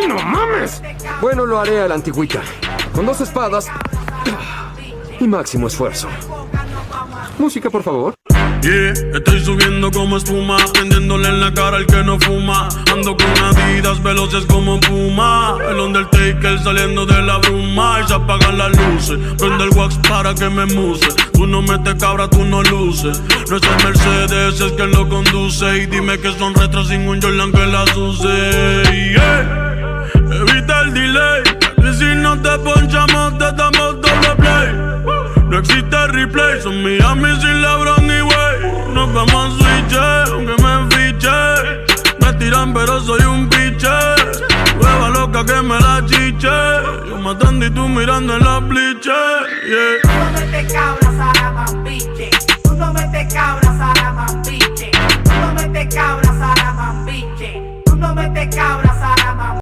¡Ay, no mames! Bueno, lo haré a la antigüita. Con 2 espadas y máximo esfuerzo. Música, por favor. Yeah, estoy subiendo como espuma, prendiéndole en la cara al que no fuma. Ando con Adidas veloces como Puma. El Undertaker saliendo de la bruma. Y se apagan las luces, prende el wax para que me muse. Tú no metes cabra, tú no luces. No es el Mercedes, es quien lo conduce. Y dime que son retros sin un Jordan que las use. Yeah, evita el delay, que si no te ponchamos te damos doble play. No existe replay, son Miami sin LeBron y Wade. Nos vamos a switch, aunque me fiche. Me tiran pero soy un biche. Hueva loca que me la chiche. Yo matando y tú mirando en la bliche, yeah. Tú no metes cabras a la mambiche. Tú no metes cabras a la mambiche. Tú no metes cabras.